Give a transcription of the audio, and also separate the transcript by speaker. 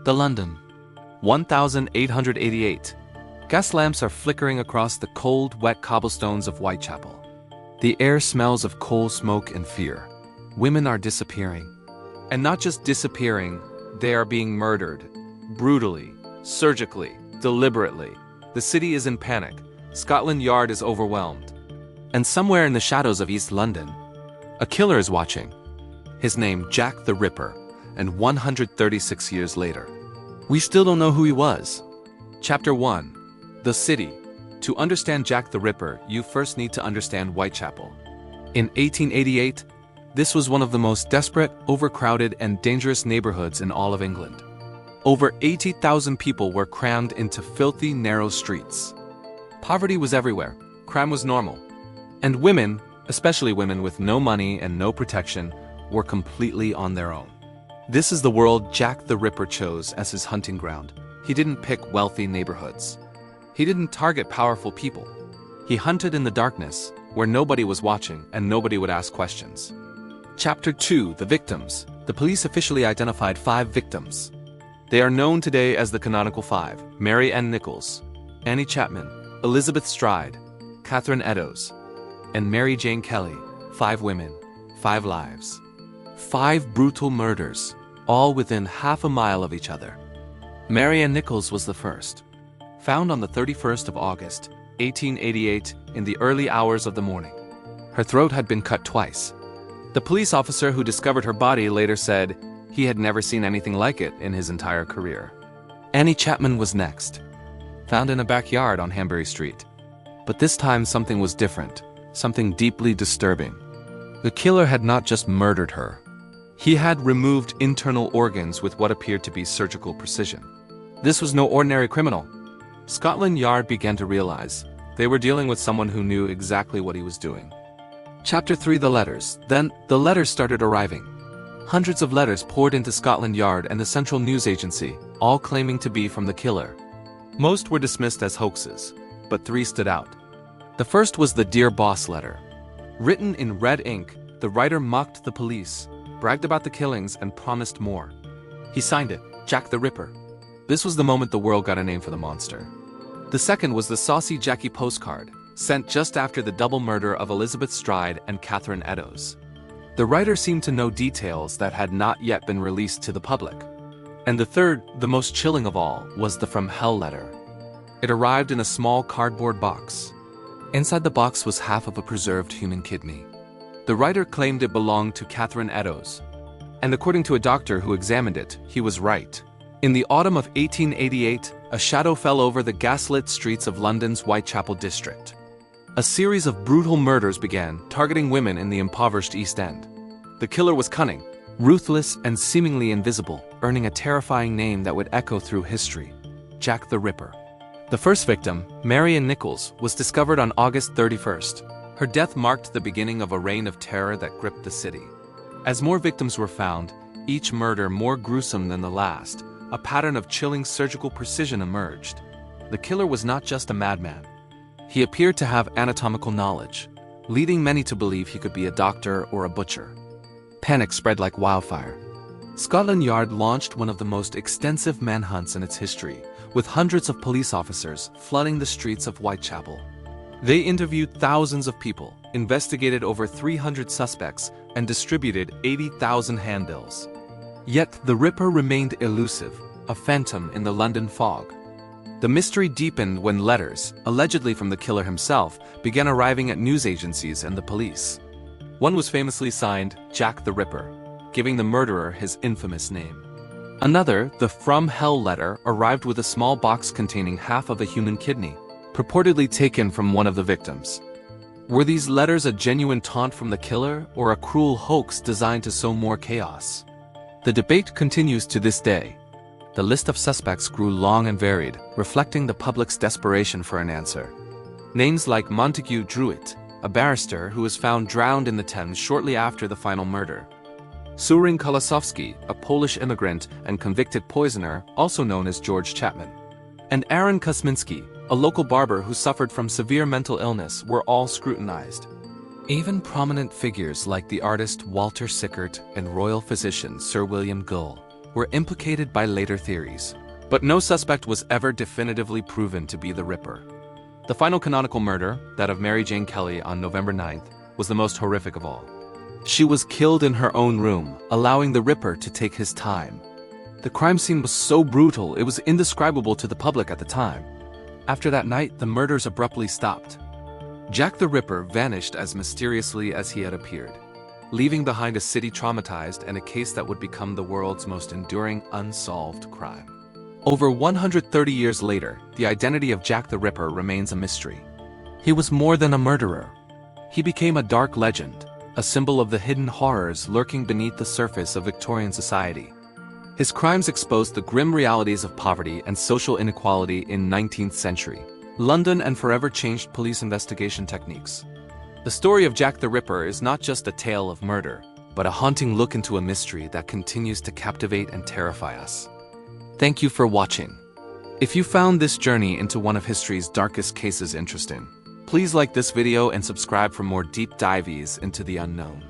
Speaker 1: The London. 1888. Gas lamps are flickering across the cold, wet cobblestones of Whitechapel. The air smells of coal smoke and fear. Women are disappearing. And not just disappearing, they are being murdered. Brutally, surgically, deliberately. The city is in panic. Scotland Yard is overwhelmed. And somewhere in the shadows of East London, a killer is watching. His name, Jack the Ripper, and 136 years later, we still don't know who he was. Chapter 1. The City. To understand Jack the Ripper, you first need to understand Whitechapel. In 1888, this was one of the most desperate, overcrowded, and dangerous neighborhoods in all of England. Over 80,000 people were crammed into filthy, narrow streets. Poverty was everywhere. Crime was normal. And women, especially women with no money and no protection, were completely on their own. This is the world Jack the Ripper chose as his hunting ground. He didn't pick wealthy neighborhoods. He didn't target powerful people. He hunted in the darkness, where nobody was watching and nobody would ask questions. Chapter 2. The Victims. The police officially identified 5 victims. They are known today as the Canonical Five: Mary Ann Nichols, Annie Chapman, Elizabeth Stride, Catherine Eddowes, and Mary Jane Kelly. 5 women, 5 lives. 5 brutal murders, all within half a mile of each other. Mary Ann Nichols was the first. Found on the 31st of August, 1888, in the early hours of the morning. Her throat had been cut twice. The police officer who discovered her body later said he had never seen anything like it in his entire career. Annie Chapman was next. Found in a backyard on Hanbury Street. But this time something was different, something deeply disturbing. The killer had not just murdered her. He had removed internal organs with what appeared to be surgical precision. This was no ordinary criminal. Scotland Yard began to realize they were dealing with someone who knew exactly what he was doing. Chapter 3. The letters. Then, the letters started arriving. Hundreds of letters poured into Scotland Yard and the Central News Agency, all claiming to be from the killer. Most were dismissed as hoaxes, but 3 stood out. The first was the Dear Boss letter. Written in red ink, the writer mocked the police, bragged about the killings, and promised more. He signed it, Jack the Ripper. This was the moment the world got a name for the monster. The second was the Saucy Jackie postcard, sent just after the double murder of Elizabeth Stride and Catherine Eddowes. The writer seemed to know details that had not yet been released to the public. And the third, the most chilling of all, was the From Hell letter. It arrived in a small cardboard box. Inside the box was half of a preserved human kidney. The writer claimed it belonged to Catherine Eddowes. And according to a doctor who examined it, he was right. In the autumn of 1888, a shadow fell over the gaslit streets of London's Whitechapel district. A series of brutal murders began, targeting women in the impoverished East End. The killer was cunning, ruthless, and seemingly invisible, earning a terrifying name that would echo through history: Jack the Ripper. The first victim, Mary Ann Nichols, was discovered on August 31st. Her death marked the beginning of a reign of terror that gripped the city. As more victims were found, each murder more gruesome than the last, a pattern of chilling surgical precision emerged. The killer was not just a madman. He appeared to have anatomical knowledge, leading many to believe he could be a doctor or a butcher. Panic spread like wildfire. Scotland Yard launched one of the most extensive manhunts in its history, with hundreds of police officers flooding the streets of Whitechapel. They interviewed thousands of people, investigated over 300 suspects, and distributed 80,000 handbills. Yet the Ripper remained elusive, a phantom in the London fog. The mystery deepened when letters, allegedly from the killer himself, began arriving at news agencies and the police. One was famously signed Jack the Ripper, giving the murderer his infamous name. Another, the From Hell letter, arrived with a small box containing half of a human kidney, purportedly taken from one of the victims. Were these letters a genuine taunt from the killer, or a cruel hoax designed to sow more chaos? The debate continues to this day. The list of suspects grew long and varied, reflecting the public's desperation for an answer. Names like Montague Druitt, a barrister who was found drowned in the Thames shortly after the final murder. Surin Kolosowski, a Polish immigrant and convicted poisoner, also known as George Chapman. And Aaron Kosminski, a local barber who suffered from severe mental illness, were all scrutinized. Even prominent figures like the artist Walter Sickert and royal physician Sir William Gull were implicated by later theories. But no suspect was ever definitively proven to be the Ripper. The final canonical murder, that of Mary Jane Kelly on November 9th, was the most horrific of all. She was killed in her own room, allowing the Ripper to take his time. The crime scene was so brutal it was indescribable to the public at the time. After that night, the murders abruptly stopped. Jack the Ripper vanished as mysteriously as he had appeared, leaving behind a city traumatized and a case that would become the world's most enduring unsolved crime. Over 130 years later, the identity of Jack the Ripper remains a mystery. He was more than a murderer. He became a dark legend, a symbol of the hidden horrors lurking beneath the surface of Victorian society. His crimes exposed the grim realities of poverty and social inequality in 19th century London and forever changed police investigation techniques. The story of Jack the Ripper is not just a tale of murder, but a haunting look into a mystery that continues to captivate and terrify us. Thank you for watching. If you found this journey into one of history's darkest cases interesting, please like this video and subscribe for more deep dives into the unknown.